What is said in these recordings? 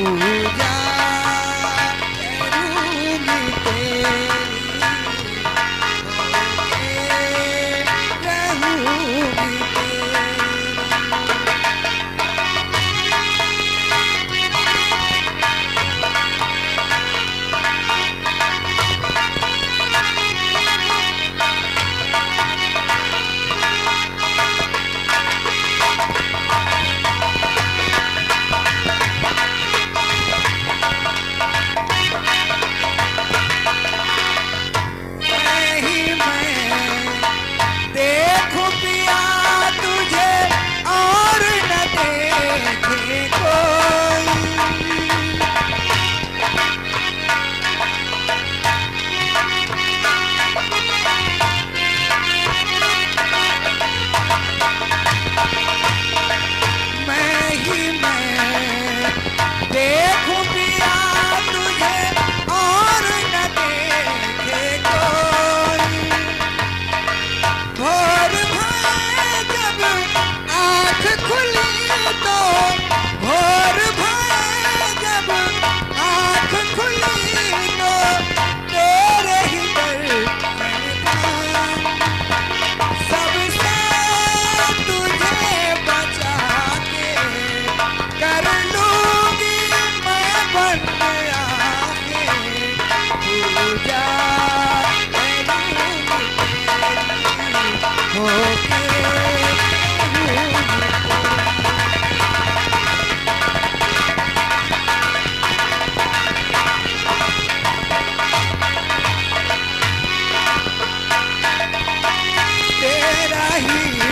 पूजा करूंगी तेरी, होके रहूंगी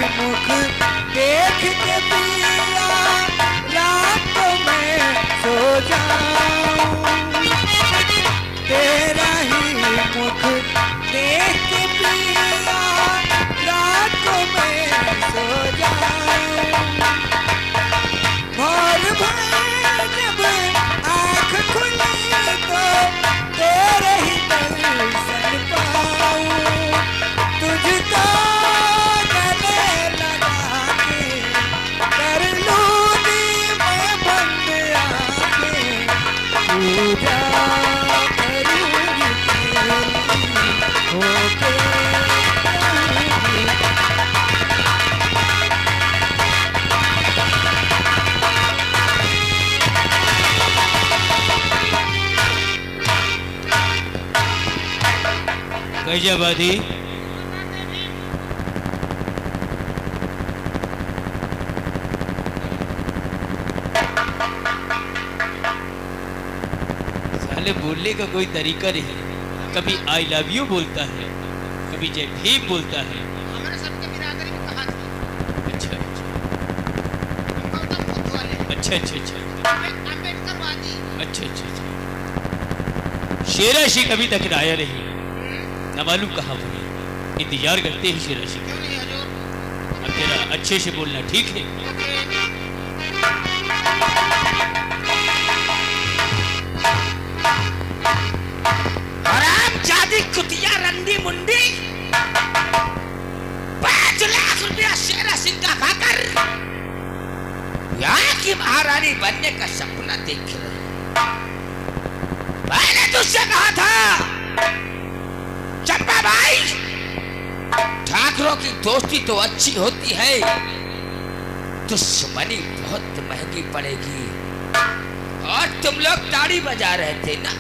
गजबादी साले बोलने का कोई तरीका नहीं, कभी आई लव यू बोलता है, कभी जय भीम बोलता है। हमारे सबके बिरादरी में कहा थी। अच्छा अच्छा अच्छा अच्छा अम्बेडकरवादी। अच्छा अच्छा अच्छा। शेरा शेख अभी तक आया नहीं, न मालूम कहाँ हुई। इंतजार करते हैं शेरा शेख। क्यों नहीं हजूर? अब तेरा अच्छे से बोलना ठीक है। हराम जादी कुतिया रंडी मुंडी 5 लाख रुपया शेरा सिंह का खाकर यहाँ की महारानी बनने का सपना देख रहे। मैंने तुझसे कहा था चंपा भाई, ठाकरों की दोस्ती तो अच्छी होती है, दुश्मनी बहुत महंगी पड़ेगी। और तुम लोग ताड़ी बजा रहे थे ना,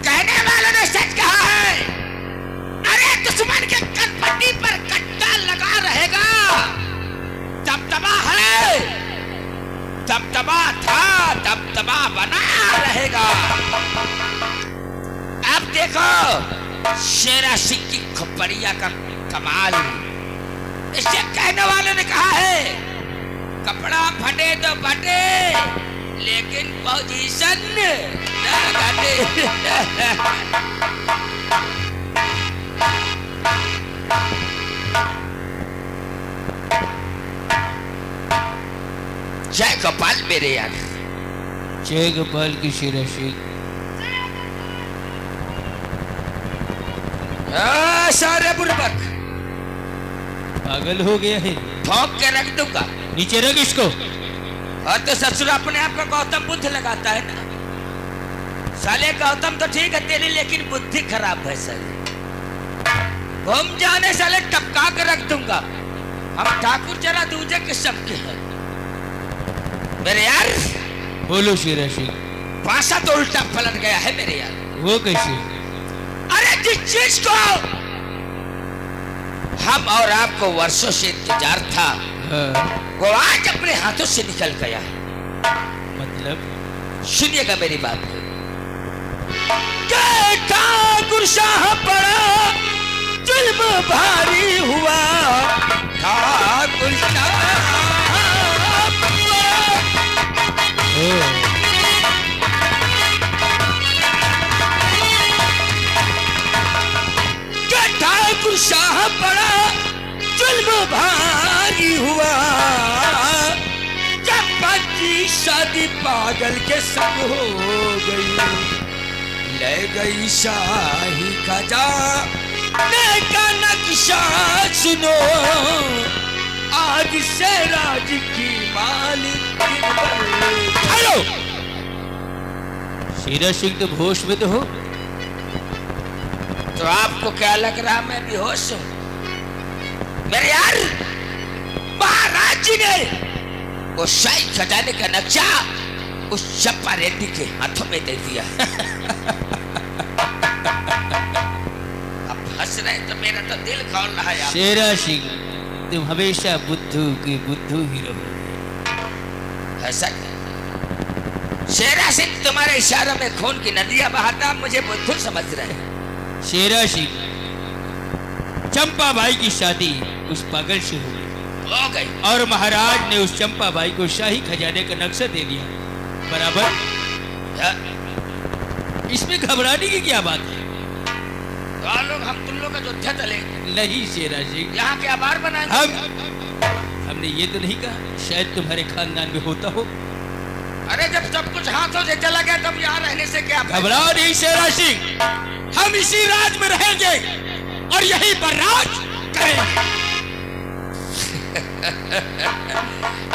कहने वालों ने सच कहा है। अरे दुश्मन के कनपट्टी पर कट्टा लगा रहेगा, दबदबा है, दबदबा था, दबदबा बना रहेगा। अब देखो शेरा सिंह की खोपड़िया का कमाल। इससे कहने वालों ने कहा है कपड़ा फटे तो फटे, लेकिन पोजीशन न घटे। जय गोपाल मेरे यार। जय गोपाल की शेरा शेख। सारे बुर्बक पागल हो गया है, ठोक के रख दूंगा। नीचे रख इसको। और तो ससुर अपने आप को गौतम बुद्ध लगाता है ना। साले गौतम तो ठीक है तेरी, लेकिन बुद्धि खराब है साले। घूम जाने साले टपका कर रख दूंगा। हम ठाकुर जरा दूजे किस्म के हैं मेरे यार। बोलो शेरा सिंह। पासा तो उल्टा पलट गया है मेरे यार। वो कैसे? अरे जिस चीज को हम और आपको वर्षों से इंतजार था, हाँ, वो आज अपने हाथों से निकल गया है। मतलब? सुनिएगा मेरी बात को। ठाकुर शाह पड़ा जुल्म भारी हुआ, ठाकुर शाह ठाकुर शाह पड़ा जुल्म भारी हुआ, जब बच्ची शादी पागल के संग हो गई, ले गई शाही खजाने का नक्शा सुनो, आज से राज की मालिक। हेलो शेरा सिंह तो होश में तो हो। तो आपको क्या लग रहा मैं बेहोश हूं मेरे यार? महाराज जी ने वो शाही खजाने का नक्शा उस चंपा रेड्डी के हाथों में दे दिया। अब हंस रहे तो मेरा तो दिल खोल रहा है। शेरा सिंह तुम हमेशा बुद्धू की बुद्धू ही रहो। ऐसा शेरा सिंह तुम्हारे इशारों में खून की नदियां बहाता, मुझे बुद्धू समझ रहे हैं। शेरा सिंह चंपा बाई की शादी उस पागल से हो गई और महाराज ने उस चंपा बाई को शाही खजाने का नक्शा दे दिया। बराबर? इसमें घबराने की क्या बात है? तो लोग हम तुम लोग का युद्ध चले नहीं शेरा सिंह, यहाँ के आभार बनाए। हमने ये तो नहीं कहा शायद तुम्हारे खानदान में होता हो। अरे जब सब कुछ हाथों से चला गया तब यहाँ रहने से क्या? घबराओ नहीं शेरा सिंह, हम इसी राज में रहेंगे और यहीं पर राज करेंगे।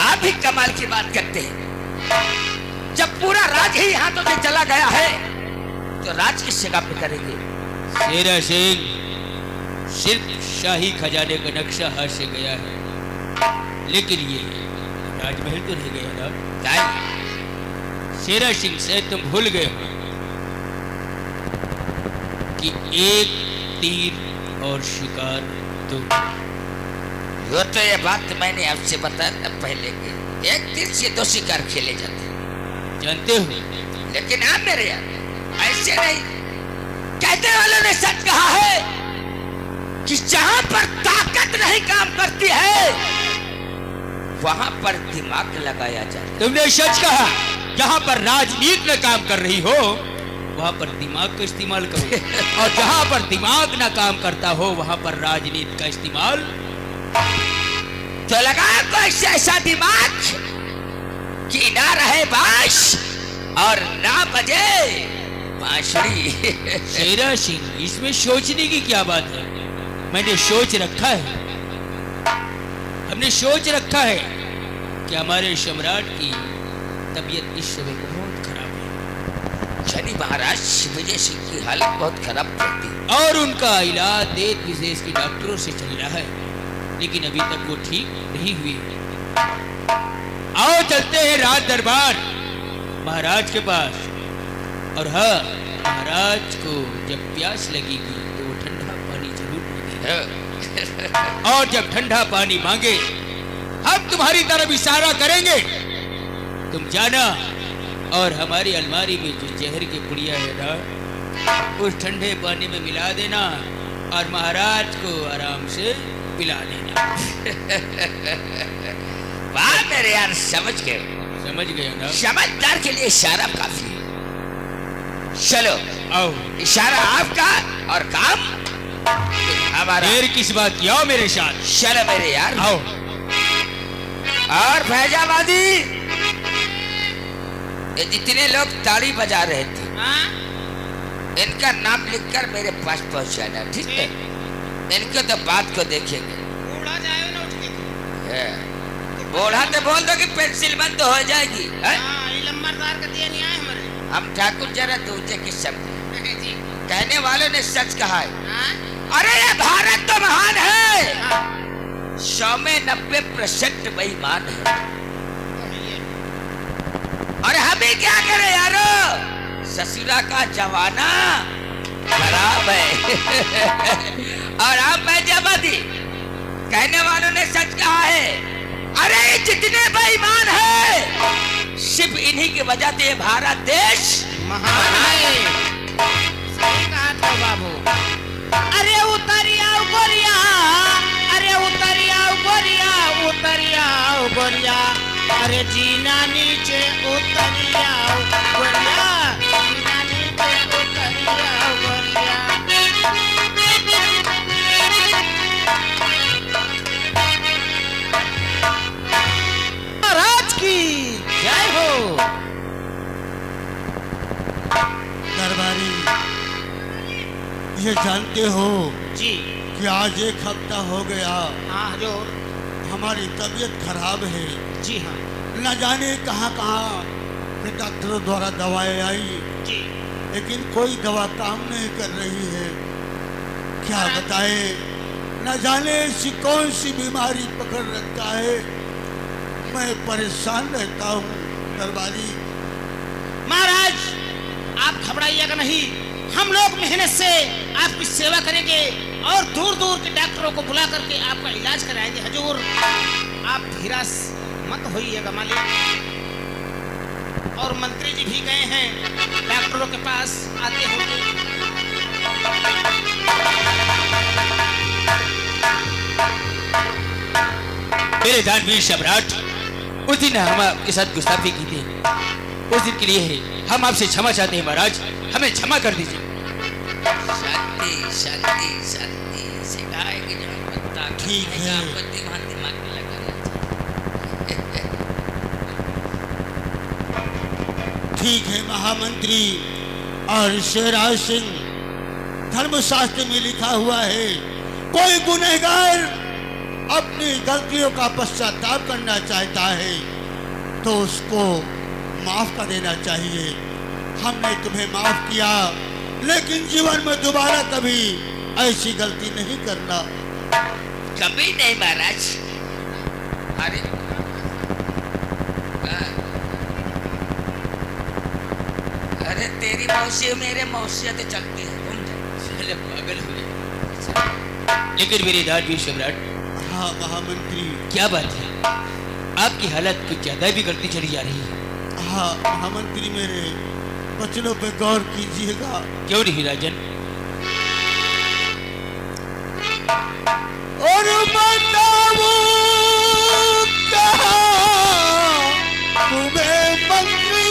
आप भी कमाल की बात करते हैं। जब पूरा राज ही हाथों से चला गया है तो राज किस जगह पे करेंगे? शेरा सिंह सिर्फ शाही खजाने का नक्शा हाथ से गया है, लेकिन ये राजमहल तो नहीं गया ना। शेरा सिंह से तुम भूल गए हो कि एक तीर और शिकार दो। वो तो ये बात मैंने आपसे बताया था पहले कि एक तीर से दो शिकार खेले जाते, जानते हो। लेकिन आप मेरे यार ऐसे नहीं। कहने वालों ने सच कहा है कि जहां पर ताकत नहीं काम करती है वहां पर दिमाग लगाया जाता। तुमने सच कहा, जहां पर राजनीति न काम कर रही हो वहां पर दिमाग का इस्तेमाल करो, और जहां पर दिमाग ना काम करता हो वहां पर राजनीति का इस्तेमाल। तो लगाया कोई ऐसा दिमाग कि ना रहे बांस और ना बजे बांसुरी। शेरा सिंह इसमें सोचने की क्या बात है? मैंने सोच रखा है, हमने सोच रखा है कि हमारे सम्राट की तबीयत इस समय बहुत खराब है। शनि महाराज विजय सिंह की हालत बहुत खराब रहती और उनका इलाज देश विदेश के डॉक्टरों से चल रहा है, लेकिन अभी तक वो ठीक नहीं हुई। आओ चलते हैं राज दरबार महाराज के पास। और हाँ, महाराज को जब प्यास लगेगी तो वो ठंडा पानी जरूर मांगेंगे, और जब ठंडा पानी मांगे हम तुम्हारी तरफ इशारा करेंगे, तुम जाना और हमारी अलमारी में जो जहर की पुड़िया है ना उस ठंडे पानी में मिला देना और महाराज को आराम से पिला देना। वाह मेरे यार, समझ गए। समझ गए ना? समझदार के लिए इशारा काफी है। चलो आओ, इशारा आपका और काम हमारा। देर किस बात की, आओ मेरे साथ। चलो मेरे यार आओ। और फैजाबादी ये जितने लोग ताली बजा रहे थे इनका नाम लिखकर मेरे पास पहुंचाना, ठीक है? इनके तो बात को देखेंगे। उड़ा जाए ना उठ के। है। तो बूढ़ा तो बोल दो कि पेंसिल बंद तो हो जाएगी है? हाँ, ये लंबरदार का दिया नहीं आए हमारे। हम ठाकुर जरा दूजे की शब्द जी। कहने वालों ने सच कहा है। हाँ? अरे ये भारत तो महान है, हाँ, 100 में 90% बेईमान है। ये। और हम ही क्या करें यारो, ससुरा का जमाना खराब है। और आप पैजाबादी कहने वालों ने सच कहा है। अरे ये जितने बेईमान है सिर्फ इन्हीं की वजह से ये भारत देश महान है। सही कहा था बाबू। अरे उतरिया गोरिया, अरे उतरिया गोरिया, उतरिया गोरिया, अरे जीना नीचे उतरिया गोरिया, जीना नीचे उतरिया गोरिया। महाराज की जय हो। दरबारी, ये जानते हो जी। कि आज 1 हफ्ता हो गया हाँ हजूर। हमारी तबीयत खराब है। जी हाँ। न जाने कहाँ कहाँ के डॉक्टरों द्वारा दवाएं आई, जी। लेकिन कोई दवा काम नहीं कर रही है। क्या बताएं, न जाने ऐसी कौन सी बीमारी पकड़ रखा है। मैं परेशान रहता हूँ दरबारी। महाराज आप घबराइएगा नहीं, हम लोग मेहनत से आपकी सेवा करेंगे और दूर दूर के डॉक्टरों को बुला करके आपका इलाज कराएंगे हजूर। आप धीरज मत होइएगा मालिक। और मंत्री जी भी गए हैं डॉक्टरों के पास, आते होंगे। मेरे दानवीर सम्राट, उस दिन हम आपके साथ गुस्ताखी की थी, उस दिन के लिए है हम आपसे क्षमा चाहते हैं महाराज, हमें क्षमा कर दीजिए। शांति शांति शांति सिखाएगी जो पत्ता ठीक है। आपको दिमाग में लगा ठीक है महामंत्री और शेराज सिंह, धर्मशास्त्र में लिखा हुआ है कोई गुनहगार अपनी गलतियों का पश्चाताप करना चाहता है तो उसको माफ कर देना चाहिए। हमने तुम्हें माफ किया, लेकिन जीवन में दोबारा कभी ऐसी गलती नहीं करना। कभी नहीं महाराज। अरे अरे तेरी मौसी मेरे मौसियत चलती है, घूम जा। चले पागल हुए। लेकिन मेरे दानवीर सम्राट, हाँ महामंत्री। क्या बात है, आपकी हालत कुछ ज्यादा भी बिगड़ती चली जा रही है। हाँ महामंत्री, मेरे वचनों पे गौर कीजिएगा। क्यों नहीं राजन? और बताओ कहाँ तुम्हें मंत्री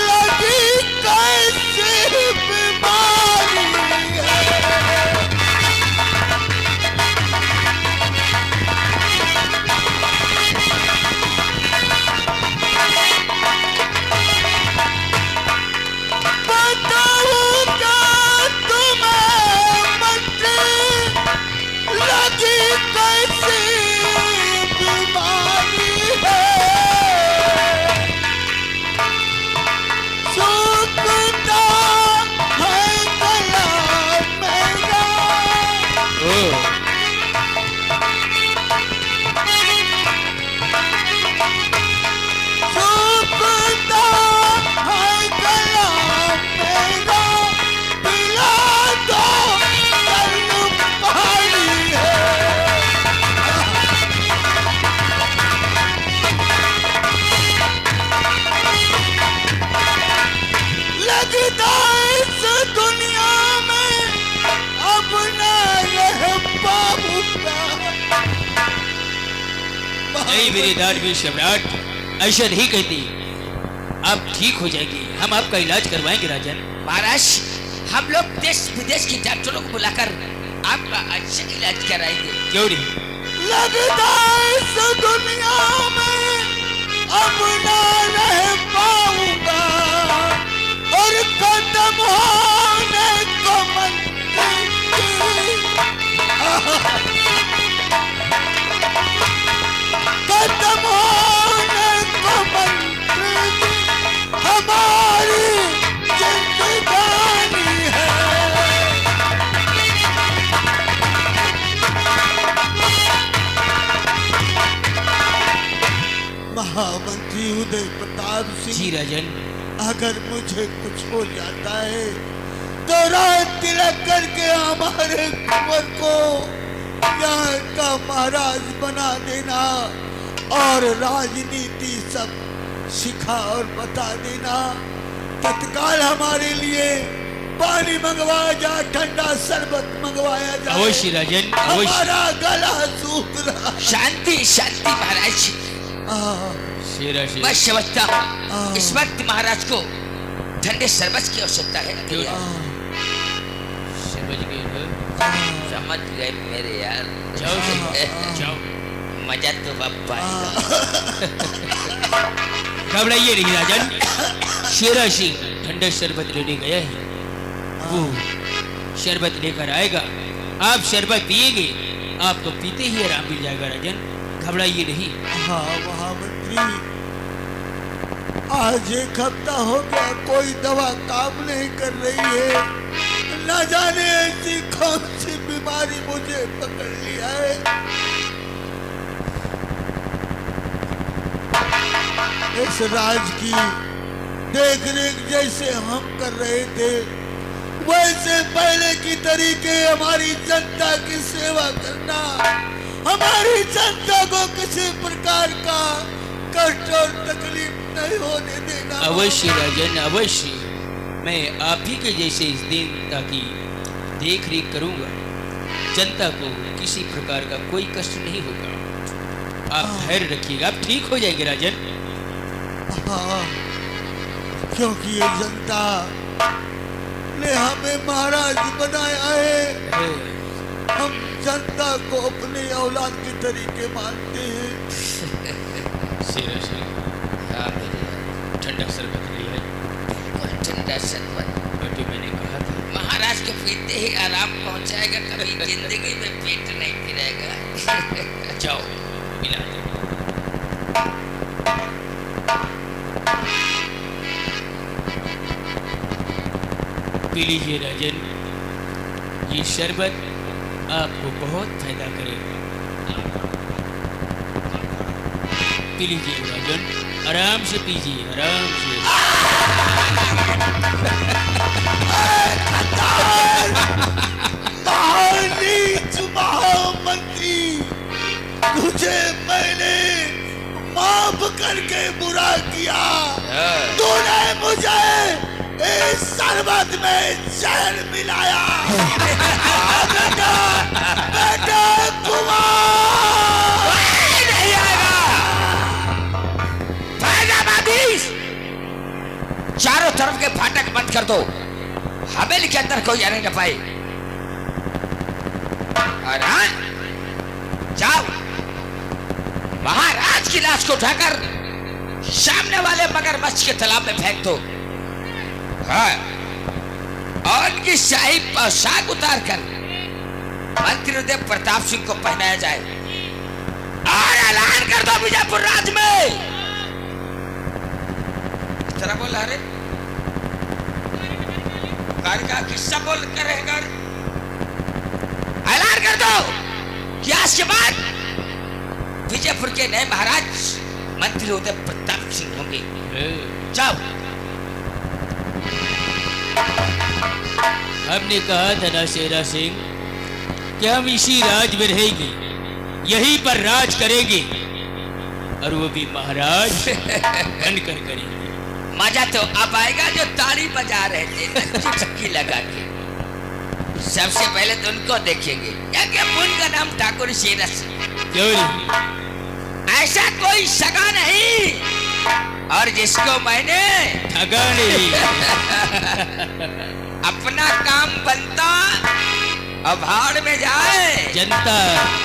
लगी कैसी बीमारी है। नहीं मेरे दानवीर सम्राट, ऐसा नहीं कहती। आप ठीक हो जाएंगे, हम आपका इलाज करवाएंगे राजन। महाराज हम लोग देश विदेश की डॉक्टरों को बुलाकर आपका अच्छा इलाज कराएंगे। क्यों नहीं? लगता है इस दुनिया में अब ना रह पाऊंगा और खत्म होने को मंत्री। सिंह, जी राजन। अगर मुझे कुछ हो जाता है तो राज तिलक करके हमारे कुंवर को यहाँ का महाराज बना देना और राजनीति सब सिखा और बता देना। तत्काल हमारे लिए पानी मंगवाया जाए, ठंडा शरबत मंगवाया जाए। अवश्य राजन, अवश्य। हमारा गला सूख रहा। शांति शांति महाराज। शेरा शेर। मैं समझता हूँ इस वक्त महाराज को ठंडे शरबत की आवश्यकता है। समझ गए ना? समझ गए मेरे यार। जाओ जाओ। मजा तो अब आएगा। घबराइए नहीं राजन। शेरा सिंह ठंडा शरबत लेने गया है, वो शरबत लेकर आएगा। आप शरबत पिएंगे, आपको पीते ही आराम मिल जाएगा राजन, घबराइए नहीं। हाँ महामंत्री, आज 1 हफ्ता हो गया कोई दवा काम नहीं कर रही है। न जाने ऐसी कौन सी बीमारी मुझे पकड़ लिया है। इस राज की देख रेख जैसे हम कर रहे थे, वैसे पहले की तरीके हमारी जनता की सेवा करना, हमारी जनता को किसी प्रकार का कष्ट और तकलीफ नहीं होने देना। अवश्य राजन, अवश्य। मैं आप ही के जैसे इस जनता की देख रेख करूंगा। जनता को किसी प्रकार का कोई कष्ट नहीं होगा। आप धैर्य रखिएगा, आप ठीक हो जाएंगे राजन। हाँ, क्योंकि ये जनता ने हमें महाराज बनाया है। हम जनता को अपनी औलाद के तरीके मानते हैं। शेरा शेर, हाँ मेरे यार। ठंडा शरबत लिया है। ठंडा शरबत बेटी मैंने कहा था महाराज को पीते ही आराम पहुंचाएगा, कभी जिंदगी में पेट नहीं फिरेगा। जाओ मिला दो। पी लीजिए राजन, ये शरबत आपको बहुत फायदा करेगा। पी लीजिए राजन, आराम से पीजिए, आराम से। महामंत्री, तुझे मैंने माफ करके बुरा किया। तूने मुझे इस शरबत में जहर मिलाया। बेटा, बेटा कुमार नहीं आएगा। फैजाबादीस, चारों तरफ के फाटक बंद कर दो, हवेली के अंदर कोई आने न पाए। और हाँ, जाओ महाराज की लाश को उठाकर सामने वाले मगरमच्छ के तालाब में फेंक दो। हाँ, और उनकी शाही पोशाक उतार कर मंत्री उदय प्रताप सिंह को पहनाया जाए और ऐलान कर दो बीजापुर राज में। जरा बोल अरे गाड़ी का किस्सा बोल कर रहेगा। ऐलान कर दो कि आज के बाद विजयपुर के नए महाराज मंत्री उदय प्रताप सिंह होंगे। जाओ। हमने कहा था ना शेरा सिंह कि हम इसी राज में रहेंगे, यहीं पर राज करेंगे, और वो भी महाराज बनकर करेंगे। मजा तो अब आएगा जो ताली बजा रहे थे चुटकी लगा के। सबसे पहले तो उनको देखेंगे। उनका नाम ठाकुर शेरा सिंह। क्यों नहीं? ऐसा कोई सगा नहीं और जिसको मैंने ठगा नहीं। अपना काम बनता अब भाड़ में जाए जनता